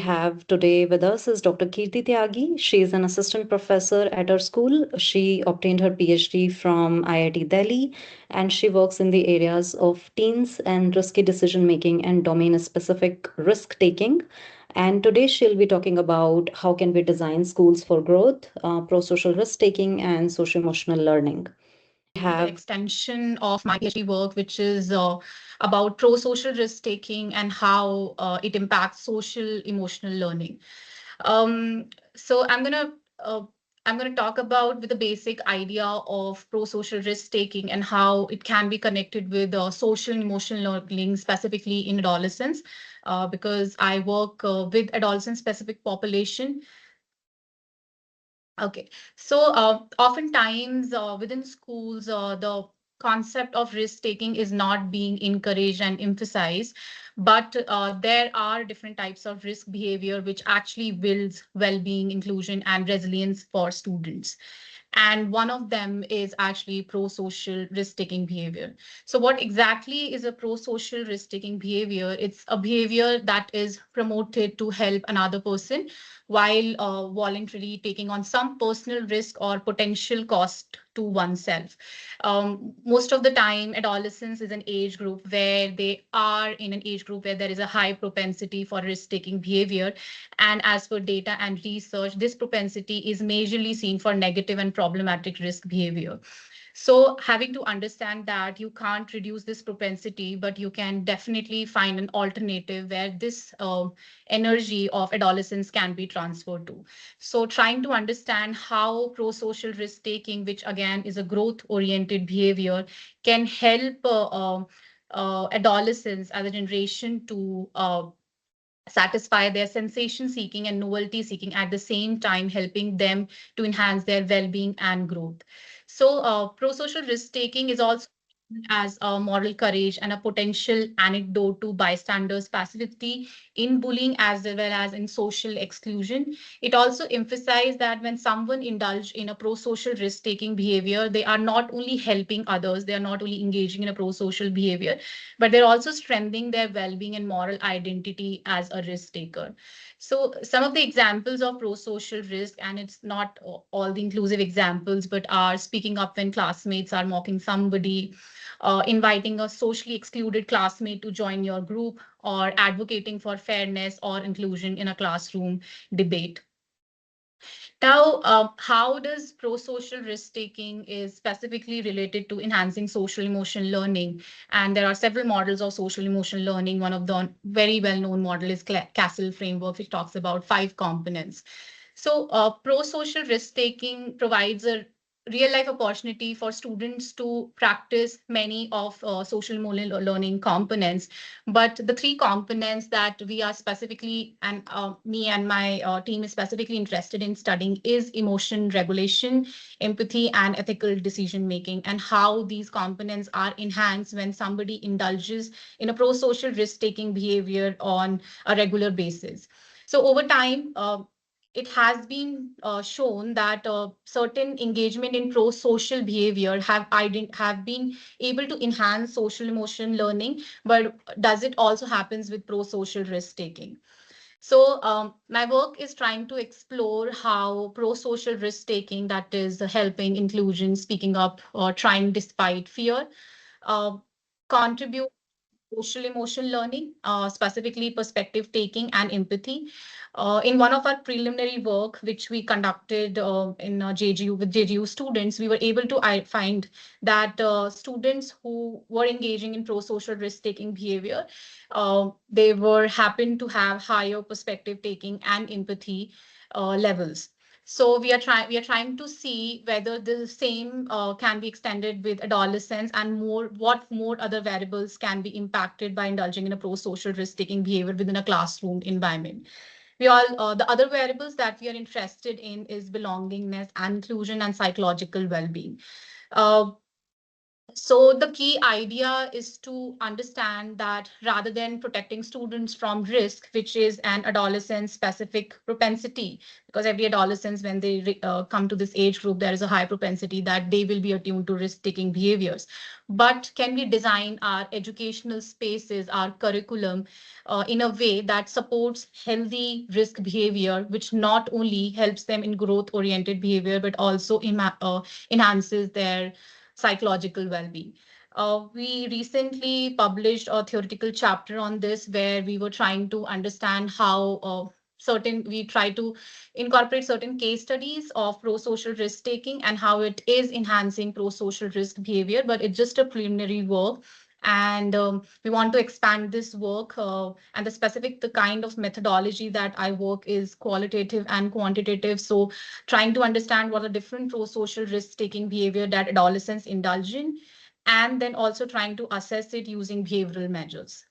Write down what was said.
Have today with us is Dr. Kirti Tyagi. She is an assistant professor at our school. She obtained her PhD from IIT Delhi and she works in the areas of teens and risky decision making and domain specific risk taking. And today she'll be talking about how can we design schools for growth, pro-social risk taking and social emotional learning. The Have extension of my PhD work, which is about pro-social risk-taking and how it impacts social emotional learning. So uh, I'm gonna talk about with the basic idea of pro-social risk-taking and how it can be connected with social and emotional learning, specifically in adolescence, because I work with adolescent-specific population. Okay, so oftentimes within schools, the concept of risk taking is not being encouraged and emphasized, but there are different types of risk behavior which actually builds well-being, inclusion, and resilience for students. And one of them is actually pro-social risk-taking behavior. So what exactly is a pro-social risk-taking behavior? It's a behavior that is promoted to help another person while voluntarily taking on some personal risk or potential cost to oneself. Most of the time, adolescence is an age group where they are in an age group where there is a high propensity for risk-taking behavior. And as per data and research, this propensity is majorly seen for negative and problematic risk behavior. So having to understand that you can't reduce this propensity, but you can definitely find an alternative where this energy of adolescence can be transferred to. So trying to understand how pro-social risk taking, which again is a growth-oriented behavior, can help adolescents as a generation to satisfy their sensation seeking and novelty seeking at the same time, helping them to enhance their well-being and growth. So pro-social risk taking is also as a moral courage and a potential antidote to bystanders' passivity in bullying as well as in social exclusion. It also emphasized that when someone indulge in a pro-social risk-taking behavior, they are not only helping others, they are not only engaging in a pro-social behavior, but they're also strengthening their well-being and moral identity as a risk taker. So some of the examples of pro-social risk, and it's not all the inclusive examples, but are speaking up when classmates are mocking somebody, inviting a socially excluded classmate to join your group, or advocating for fairness or inclusion in a classroom debate. Now, how does pro-social risk-taking is specifically related to enhancing social emotional learning? And there are several models of social emotional learning. One of the very well-known model is Castle framework, which talks about 5 components. So pro-social risk-taking provides a real life opportunity for students to practice many of social emotional learning components. But the 3 components that we are specifically, and me and my team is specifically interested in studying is emotion regulation, empathy, and ethical decision making, and how these components are enhanced when somebody indulges in a pro-social risk-taking behavior on a regular basis. So over time, it has been shown that certain engagement in pro-social behavior have been able to enhance social emotion learning, but does it also happens with pro-social risk taking? So my work is trying to explore how pro-social risk taking, that is helping inclusion, speaking up, or trying despite fear, uh, contribute social emotion learning, specifically perspective taking and empathy. In one of our preliminary work, which we conducted in JGU with JGU students, we were able to find that students who were engaging in pro-social risk-taking behavior, they were happened to have higher perspective taking and empathy levels. So we are trying to see whether the same can be extended with adolescents, and what more other variables can be impacted by indulging in a pro-social risk-taking behavior within a classroom environment. The other variables that we are interested in is belongingness and inclusion and psychological well-being. Uh, So the key idea is to understand that rather than protecting students from risk, which is an adolescent specific propensity, because every adolescent, when they come to this age group, there is a high propensity that they will be attuned to risk taking behaviors. But can we design our educational spaces, our curriculum, in a way that supports healthy risk behavior, which not only helps them in growth oriented behavior, but also enhances their psychological well-being. We recently published a theoretical chapter on this where we were trying to understand how we try to incorporate certain case studies of pro-social risk taking and how it is enhancing pro-social risk behavior, but it's just a preliminary work. And we want to expand this work, and the kind of methodology that I work is qualitative and quantitative. So trying to understand what are different pro-social risk-taking behavior that adolescents indulge in, and then also trying to assess it using behavioral measures.